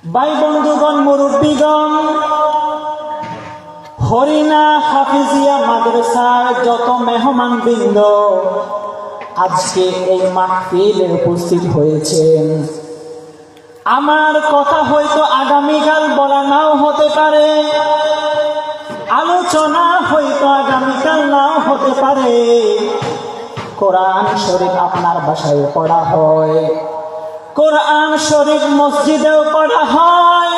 ভাই বন্ধুগণ, মুরব্বীগণ, হরিণা হাফিজিয়া মাদ্রাসার যত মেহমান বৃন্দ আজকে এই মাহফিলে উপস্থিত হয়েছেন, আমার কথা হয়তো আগামীকাল বলা নাও হতে পারে, আলোচনা হয়তো আগামীকাল নাও হতে পারে। কোরআন শরীফ আপনার বাসায় পড়া হয়, কোরআন শরীফ মসজিদেও পড়া হয়,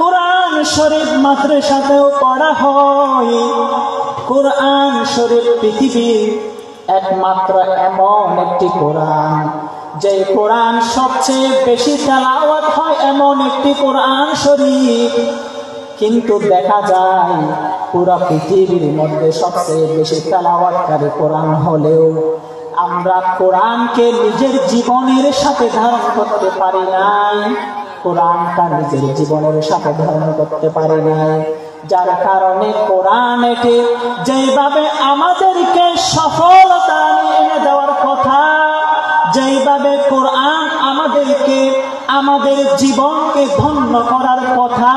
কোরআন শরীফ মাদ্রাসাতেও পড়া হয়। কোরআন শরীফ পৃথিবীর একমাত্র এমন একটি কোরআন, যে কোরআন সবচেয়ে বেশি তেলাওয়াত হয় এমন একটি কোরআন শরীফ। কিন্তু দেখা যায় পুরো পৃথিবীর মধ্যে সবচেয়ে বেশি তেলাওয়াতকারী কোরআন হলেও আমরা কোরআনকে নিজের জীবনের সাথে ধারণ করতে পারি নাই, কোরআনটা নিজের জীবনের সাথে ধারণ করতে পারি নাই। যার কারণে কোরআন এটি যেইভাবে আমাদেরকে সফলতা এনে দেওয়ার কথা, যেইভাবে কোরআন আমাদেরকে আমাদের জীবনকে ধন্য করার কথা,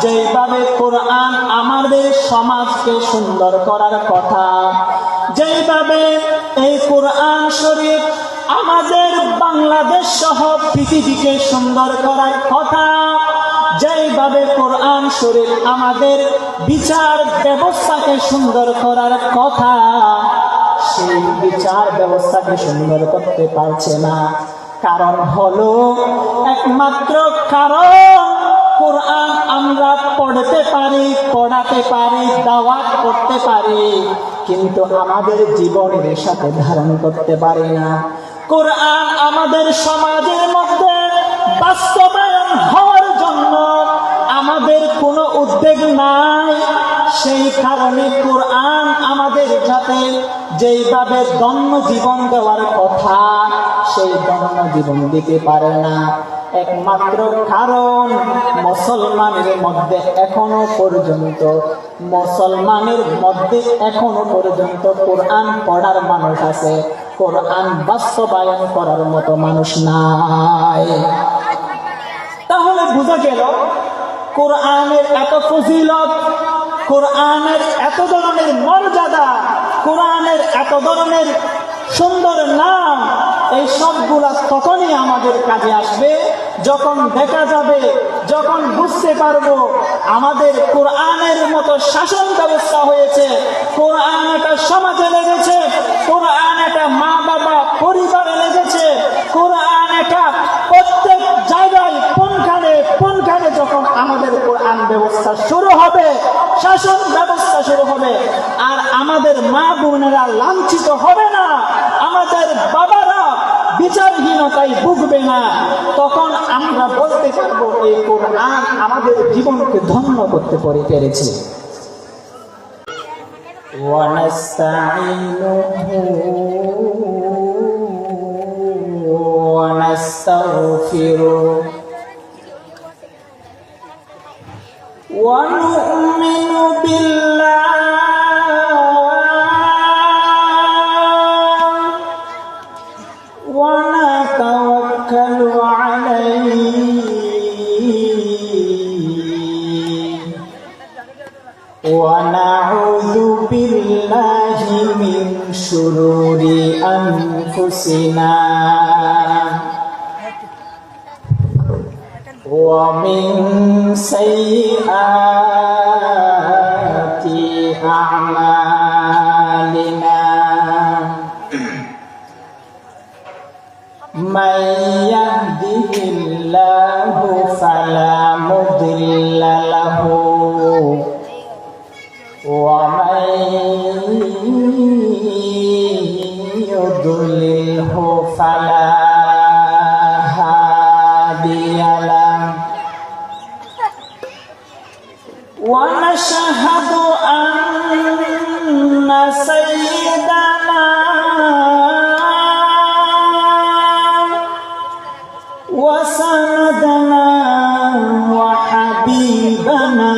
যেইভাবে কোরআন আমাদের সমাজকে সুন্দর করার কথা, যেইভাবে এই কোরআন শরীফ আমাদের বাংলাদেশ সহ পৃথিবীকে সুন্দর করার কথা, যেইভাবে কোরআন শরীফ আমাদের বিচার ব্যবস্থাকে সুন্দর করার কথা, সেই বিচার ব্যবস্থাকে সুন্দর করতে পারছে না। কারণ হলো একমাত্র কারণ কোরআন আমরা পড়তে পারি, পড়াতে পারি, দাওয়াত করতে পারি, কিন্তু আমাদের জীবনের সাথে ধারণ করতে পারি না। কোরআন আমাদের সমাজের মধ্যে বাস্তবায়ন হওয়ার জন্য আমাদের কোনো উদ্বেগ নাই। সেই কারণে কোরআন আমাদের সাথে যেইভাবে দন্য জীবন দেওয়ার কথা, সেই দন্য জীবন দিতে পারে না। একমাত্র কারণ মুসলমানের মধ্যে এখনো পর্যন্ত কোরআন পড়ার মানুষ আছে, কোরআন বাস্তবায়ন করার মতো মানুষ নাই। তাহলে বোঝা গেল কোরআনের এত ফজিলত, কোরআনের এত ধরনের মর্যাদা, কোরআনের এত ধরনের সুন্দর নাম, এই সবগুলা তখনই আমাদের কাজে আসবে যখন দেখা যাবে, যখন বুঝতে পারবো আমাদের কোরআনের মতো শাসন ব্যবস্থা হয়েছে, কোরআন একটা সমাজে লেগেছে, কোরআন একটা মা বাবা পরিবারে লেগেছে, কোরআন একটা প্রত্যেক জায়গায় কোনখানে যখন আমাদের কোরআন ব্যবস্থা শুরু হবে, শাসন ব্যবস্থা শুরু হবে, আর আমাদের মা বোনেরা লাঞ্ছিত হবে না, আমাদের বাবারা বিচারহীনতায় ভুগবে না, তখন আমরা বলতে পারবো এই কোরআন আমাদের জীবনকে ধন্য করতে পেরেছে। ونؤمن بالله ونتوكل عليه ونعوذ بالله من شرور أنفسنا ومن سيئات أعمالنا من يهده الله فلا مضل له ومن يضلله فلا هادي له ونشهد أن سيدنا وسندنا وحبيبنا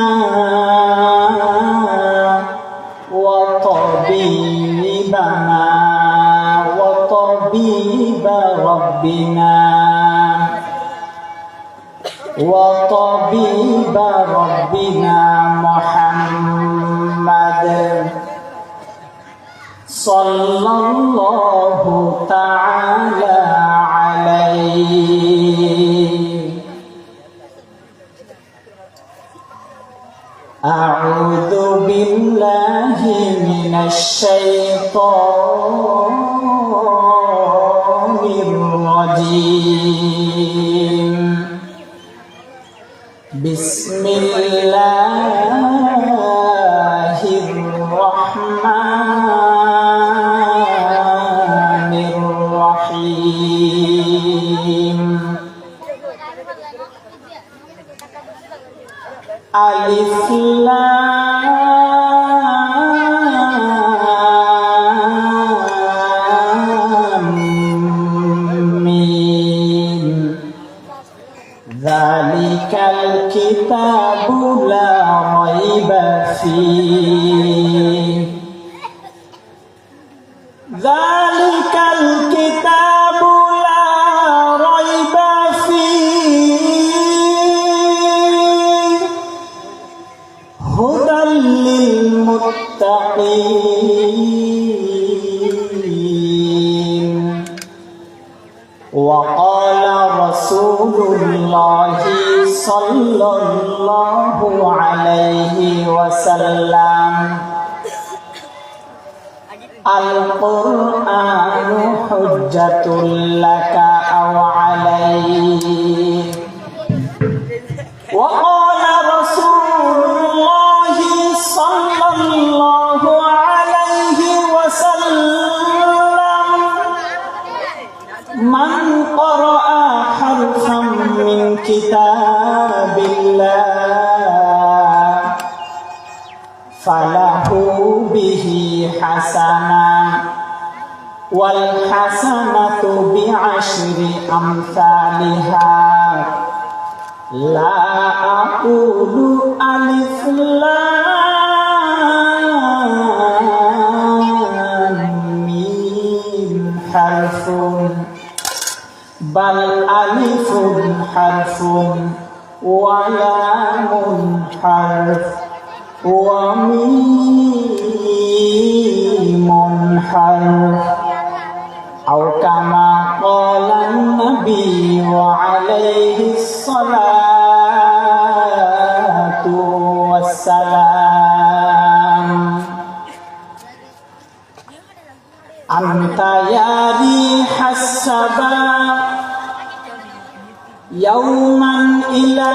وطبيبنا وطبيب ربنا وطبيب ربنا محمد صلى الله تعالى عليه. أعوذ بالله من الشيطان الرجيم. بسم الله الرحمن الرحيم. ألف لام ميم. ذلك الكتاب لا ريب فيه. ذلك الكتاب لا ريب فيه هدى للمتقين. وقال رسول الله صلى الله عليه وسلم القرآن حجة لك أو عليك. وقال رسول الله صلى الله عليه وسلم من قرأ حرفا من كتاب الله فله به حسنة والحسنة بعشر أمثالها. لا أقول ألف لام ميم حرف بل ألف حرف ولام حرف وميم حرف أو كما قال النبي عليه الصلاة والسلام. أنت يا ريح السبا يوما إلى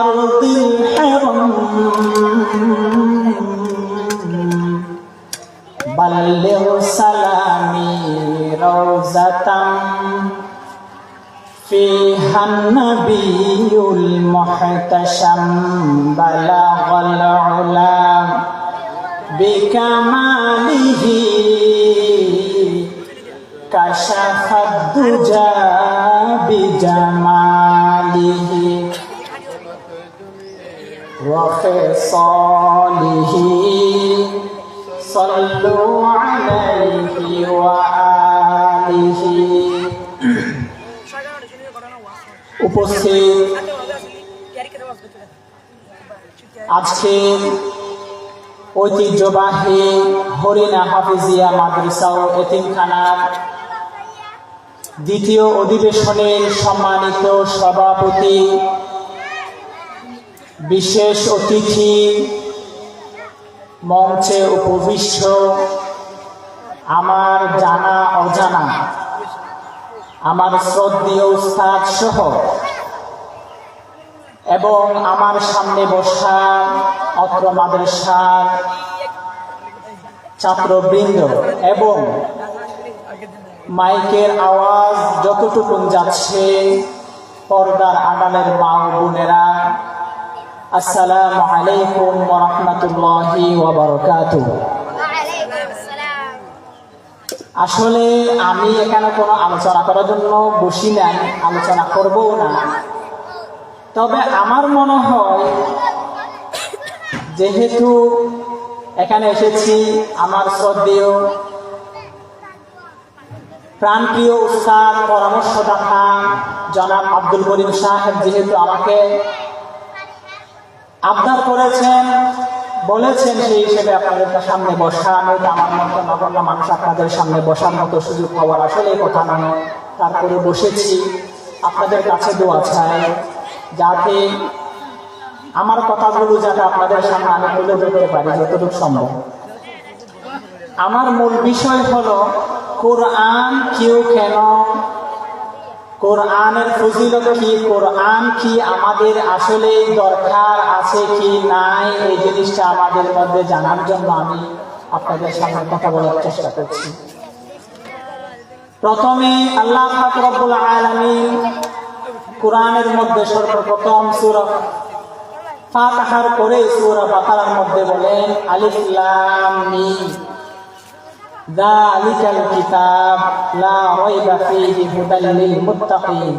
أرض الحرم بلغ سلامي روزة فيها النبي المحتشم بلغ العلا بكماله كشف الدجى بجماله وخصاله صلوا عليه وآله. উপস্থিত আজকে ঐতিহ্যবাহী হরিণা হাফিজিয়া মাদ্রাসা ও এতিমখানার দ্বিতীয় অধিবেশনের সম্মানিত সভাপতি, বিশেষ অতিথি, মঞ্চে উপবিষ্ট আমার জানা অজানা আমার শ্রদ্ধেয় উস্তাদ সহ এবং আমার সামনে বসা অত্র মাদ্রাসার ছাত্রবৃন্দ এবং মাইকের আওয়াজ যতটুকু যাচ্ছে পর্দার আড়ালের মা ও বোনেরা, আসসালামু আলাইকুম ওয়া রাহমাতুল্লাহি ওয়া বারাকাতুহু। আসলে আমি এখানে কোনো আলোচনা করার জন্য বসি নাই, আলোচনা করবও না। তবে আমার মনে হয় যেহেতু এখানে এসেছি আমার শ্রদ্ধেয় প্রাণপ্রিয় উস্তাদ পরামর্শদাতা জনাব আব্দুল করিম সাহেব যেহেতু আমাকে আবদার করেছেন, বলেছেন, সেই হিসেবে আপনাদের সামনে বসা, আমি আমার মতো নগণ্য মানুষ আপনাদের সামনে বসার মতো সুযোগ পাওয়ার আসলে কথা নয়, তারপরে বসেছি। আপনাদের কাছে দোয়া চাই যাতে আমার কথাগুলো যাতে আপনাদের সামনে আমি তুলে ধরতে পারি যতটুকু সম্ভব। আমার মূল বিষয় হলো কোরআন কেউ কেন, কোরআনের ফজিলত কি, কোরআন কি আমাদের আসলে দরকার আছে কি নাই, এই জিনিসটা আমাদের মধ্যে জানার জন্য আমি আপনাদের সামনে কথা বলার চেষ্টা করছি। প্রথমে আল্লাহ পাক রব্বুল আলামিন কোরআনের মধ্যে সর্বপ্রথম সূরা ফাতিহার পরে সূরা বাকারার মধ্যে বলেন আলিফ লাম মিম যালিকাল কিতাব লা রাইবা ফীহি হুদাল লিল মুত্তাকিন।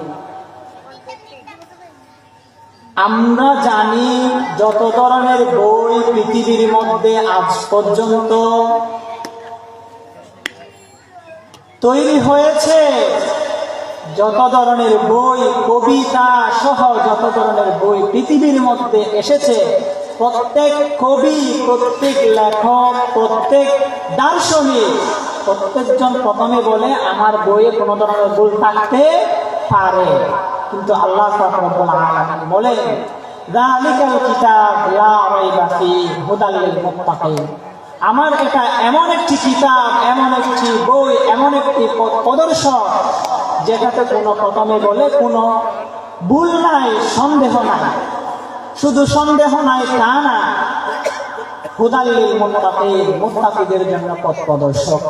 আমরা জানি যত ধরনের বই পৃথিবীর মধ্যে আজ পর্যন্ত তৈরি হয়েছে, যত ধরনের বই, কবিতা সহ যত ধরনের বই পৃথিবীর মধ্যে এসেছে, প্রত্যেক কবি, প্রত্যেক লেখক, প্রত্যেক দার্শনিক, প্রত্যেকজন প্রথমে বলে আমার বইয়ে কোনো ধরনের ভুল থাকতে পারে, কিন্তু আল্লাহ পাক রব্বুল আলামিন বলেন যালিকাল কিতাব লা রাইবা ফীহি হুদাল লিল মুত্তাকিন। আমার এটা এমন একটি কিতাব, এমন একটি বই, এমন একটি প্রদর্শন যেটাতে কোনো, প্রথমে বলে কোনো ভুল নাই, সন্দেহ নাই। শুধু সন্দেহ নাই তা না, হুদাল লিল মুত্তাকিন, মুত্তাকিদের জন্য পথ প্রদর্শক।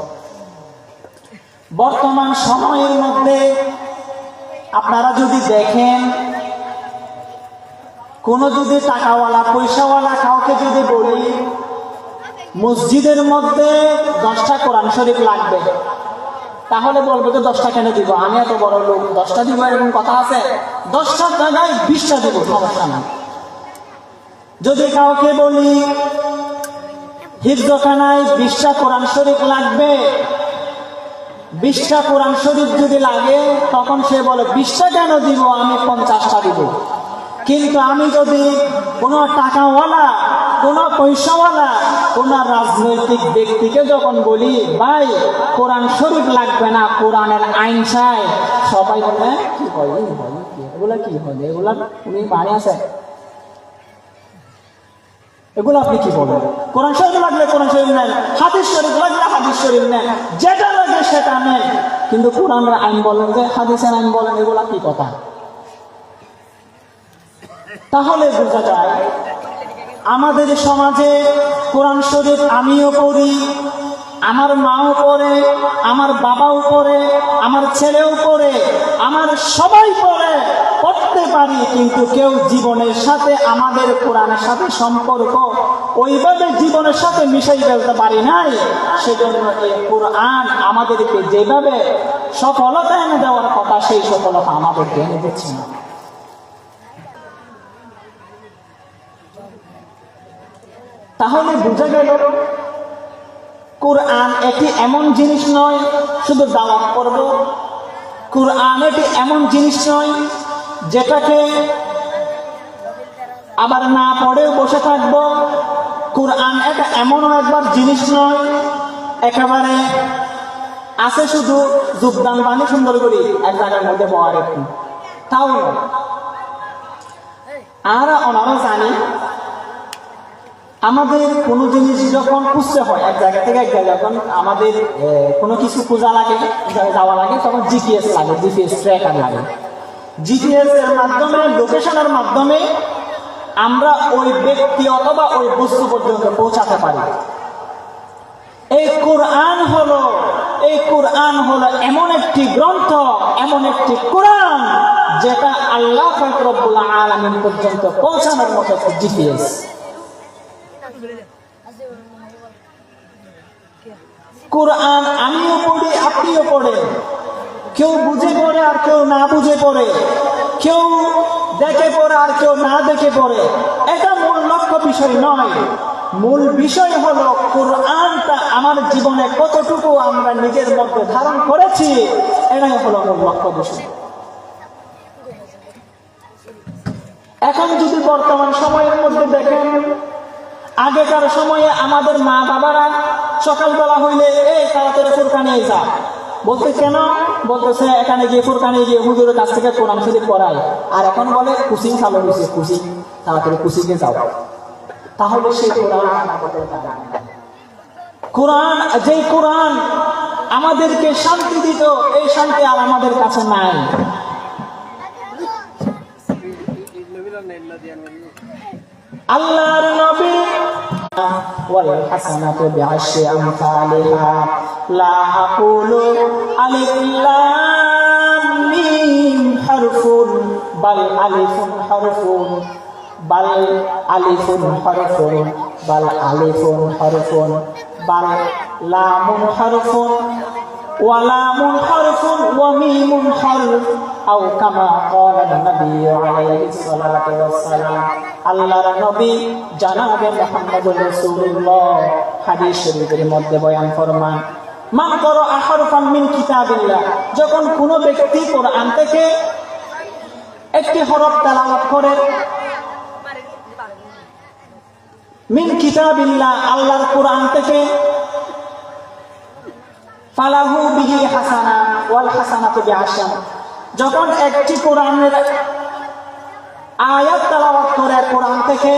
বর্তমান সময়ের মধ্যে আপনারা যদি দেখেন, কোনো যদি টাকাওয়ালা পয়সাওয়ালা কাউকে যদি বলি মসজিদের মধ্যে 10টা কোরআন শরীফ লাগবে, তাহলে বলবো যে 10টা কেন দিব, আমি এত বড় লোক, 10টা দিব এরকম কথা আছে? 10টার জায়গায় 20টা দিব, সমস্যা না। যদি কাউকে বলি হিফজখানায় 20টা কোরআন শরীফ লাগবে, 20টা কোরআন শরীফ যদি লাগে, তখন সে বলে 20টা কেন দিব, আমি 50টা দিব। কিন্তু আমি যদি কোনো টাকাওয়ালা, কোনো পয়সাওয়ালা, কোনো রাজনৈতিক ব্যক্তিকে যখন বলি ভাই কোরআন শরীফ লাগবে না, কোরআনের আইন চাই, সবাই বলে কি বলে, এগুলা কি হবে, এগুলা উনি মানে আছে, এগুলো আপনি কি বলেন? কোরআন শরীফ লাগলে কোরআন শরীফ নেন, হাদিস শরীফ লাগলে হাদিস শরীফ নেন, যেটা লাগে সেটা নেন, কিন্তু কোরআনের আইন বলেন যে, হাদিসের আইন বলেন, এগুলা কি কথা? তাহলে বোঝা যায় আমাদের সমাজে কোরআন শরীফ আমিও পড়ি, আমার মাও পড়ে, আমার বাবাও পড়ে, আমার ছেলেও পড়ে, আমার সবাই পড়ে, পড়তে পারি, কিন্তু কেউ জীবনের সাথে, আমাদের কোরআনের সাথে সম্পর্ক ওইভাবে জীবনের সাথে মিশাই ফেলতে পারি নাই। সেজন্য এই কোরআন আমাদেরকে যেভাবে সফলতা এনে দেওয়ার কথা, সেই সফলতা আমাদেরকে এনে দিচ্ছে না। তাহলে বোঝা গেল কোরআন একটি এমন জিনিস নয় শুধু দাওয়াত করব, কোরআন একটি এমন জিনিস নয় যেটাকে আবার না পড়েও বসে থাকব, কোরআন এটা এমন একবার জিনিস নয় একেবারে আছে শুধু যোগদান বাণী সুন্দর করি এক জায়গার মধ্যে বয়ার একটু, তাও নয়। আর ওনারা জানি আমাদের কোনো জিনিস যখন খুঁজতে হয় এক জায়গা থেকে এক জায়গায়, যখন আমাদের কোনো কিছু খোঁজা লাগে, যাওয়া লাগে, তখন জিপিএস লাগে, জিপিএস ট্র্যাকার লাগে। জিপিএস এর মাধ্যমে, লোকেশনের মাধ্যমে আমরা ওই ব্যক্তি অথবা ওই বস্তু পর্যন্ত পৌঁছাতে পারি। এই কোরআন হলো এমন একটি গ্রন্থ, এমন একটি কোরআন যেটা আল্লাহ পাক রব্বুল আলামিন পর্যন্ত পৌঁছানোর মতো একটা জিপিএস। কোরআন আমিও পড়ি, আপনিও পড়েন, কেউ বুঝে পড়ে আর কেউ না বুঝে পড়ে, কেউ দেখে পড়ে আর কেউ না দেখে পড়ে, এটা মূল লক্ষ্য বিষয় নয়। মূল বিষয় হলো কোরআনটা আমার জীবনে কতটুকু আমরা নিজের মধ্যে ধারণ করেছি, এটাই হলো মূল লক্ষ্য বিষয়। এখন যদি বর্তমান সময়ের মধ্যে দেখেন, আগেকার সময়ে আমাদের মা বাবারা সকালবেলা হইলে এই তাড়াতাড়ি ফুরকানে যা বলতে, কেন বলতেছে এখানে গিয়ে ফুরকানে গিয়ে হুজুরের কাছ থেকে কোরআন শরীফ পড়ায়। আর এখন বলে কুচিং চালু হয়েছে, কুচিং তাড়াতাড়ি কুচিংয়ে যাও। তাহলে সেই কোরআন, যেই কোরআন আমাদেরকে শান্তি দিত, এই শান্তি আর আমাদের কাছে নাই। আল্লাহর নবী ওয়াল হাসানাতু বিআশরি আমসালিহা লা আকুলু আলিফ লাম মিম হারফুন বাল আলিফুন হারফুন বাল আলিফুন হারফুন বাল আলিফুন হারফুন বাল লামুন হারফুন ওয়া লামুন হারফুন ওয়া মিমুন হারফ আও কামা ক্বালা নবী আলাইহিস সালাতু ওয়াস সালাম। আল্লাহর নবী জনাবে মুহাম্মদুর রাসূলুল্লাহ হাদিস শরীফের মধ্যে বয়ান ফরমান, মান ক্বারা হারফান মিন কিতাবিল্লাহ, যখন কোনো ব্যক্তি কোরআন থেকে একটি হরফ তেলাওয়াত করে, মিন কিতাবিল্লাহ আল্লাহর কোরআন থেকে, ফালাহু বিহি হাসানা ওয়াল হাসানাতু বিআশরি, যখন একটি কোরআনের আয়াত তেলাওয়াত করে কোরআন থেকে,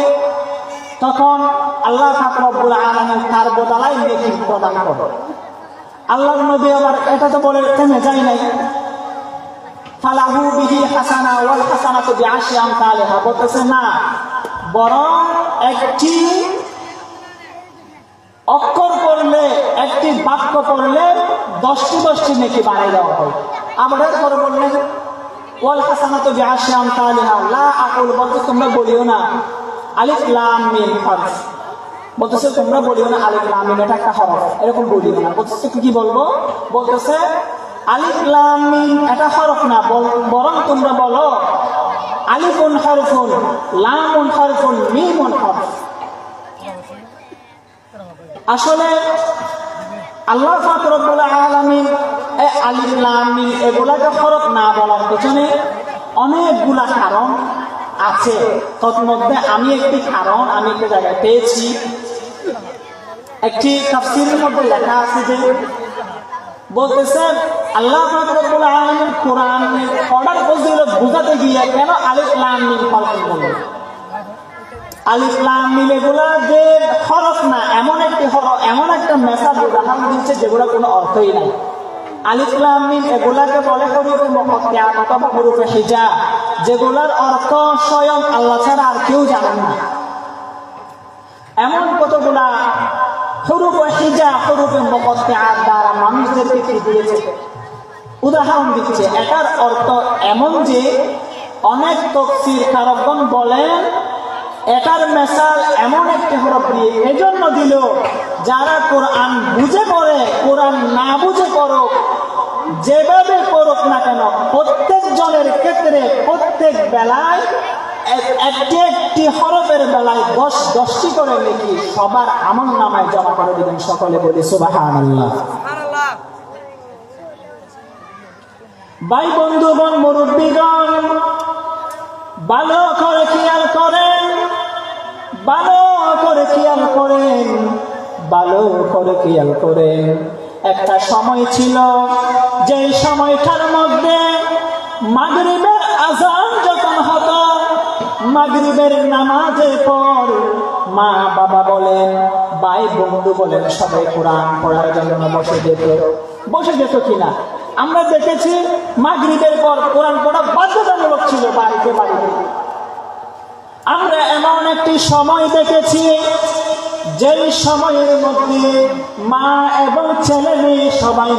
তখন আল্লাহ পাক রব্বুল আলামিন তার বদলায় নেকি প্রদান করে। আল্লাহর নবী আবার এটা তো বলে থেমে যায় নাই, ফালাহু বিহি হাসানা ওয়াল হাসানাতু বিআশরি আমসালিহা, বলতেছে না, বরং একটি অক্ষর পড়লে, একটি বাক্য পড়লে 10টি নেকি বাড়াই দেওয়া হয়। আবার এরপরে বললেন ওয়াল হাসানাতু বিআশরি আমসালিহা লা আকুল, বলতে তোমরা বলিও না আলিফ লাম মিম হরফ, বলতেছে তোমরা বলিও না আলিফ লাম মিম এটা একটা হরফ, এরকম বলিও না। বলতেছে কি বলবো, বলতেছে আলিফ লাম মিম এটা হরফ না, বরং তোমরা বলো আলিফুন হরফুন লামুন হরফুন মিমুন হরফ। আসলে আল্লাহ পাক রব্বুল আলামিন এই আলিফ লাম মিম এগুলাকে হরফ না বলার পেছনে অনেকগুলা কারণ আছে। তন্মধ্যে আমি একটি কারণ আমি একটা জায়গায় পেয়েছি, একটি তাফসীরের মধ্যে লেখা আছে যে বলতেছে আল্লাহ পাক রব্বুল আলামিন কোরআনের অর্ডার ফজিলত বুঝাতে গিয়ে কেন আলিফ লাম মিম হরফ বললেন। আলিফ লাম মিম এগুলা যে হরফ না, এমন একটি হরফ, এমন একটা মেসাজ উদাহরণ দিচ্ছে যেগুলো কোনো অর্থই নাই। আলিফ লাম মিম এগুলাকে বলে হরফে মুকাত্তাআ অথবা হরফে হিজা, যেগুলার অর্থ স্বয়ং আল্লাহ ছাড়া আর কেউ জানেন না। এমন কতগুলা হরফে হিজা, হরফে মুকাত্তাআ দ্বারা মানুষদেরকে কি দিয়েছে, উদাহরণ দিচ্ছে। এটার অর্থ এমন যে অনেক তাফসীর কারকগণ বলেন এটার মেসাল এমন একটি হরফ দিয়ে এজন্য দিল, যারা কোরআন বুঝে পড়ে, কোরআন না বুঝে পড়ুক, যেভাবে পড়ুক না কেন, প্রত্যেক জনের ক্ষেত্রে প্রত্যেক বেলায় একটি একটি হরফের বেলায় 10টি করে নেকি সবার আমল নামায় জমা করে দিবেন। সকলে বলি সুবহানাল্লাহ। ভাই বন্ধুগণ, মুরব্বীগণ, ভালো করে খেয়াল করেন, ভালো করে খেয়াল করেন, ভালো করে খেয়াল করেন। একটা সময় ছিল, যেই সময়টার মধ্যে মাগরিবের আযান যখন হতো, মাগরিবের নামাজের পর মা বাবা বলেন, ভাই বন্ধু বলেন, সবাই কোরআন পড়ার জন্য বসে যেত কিনা? আমরা দেখেছি মাগরিবের পর কোরআন পড়া বাধ্যতামূলক ছিল বাড়িতে বাড়িতে। আমরা এমন একটি সময় দেখেছি যেই সময়ের মধ্যে মা এবং ছেলে মেয়ে সবাই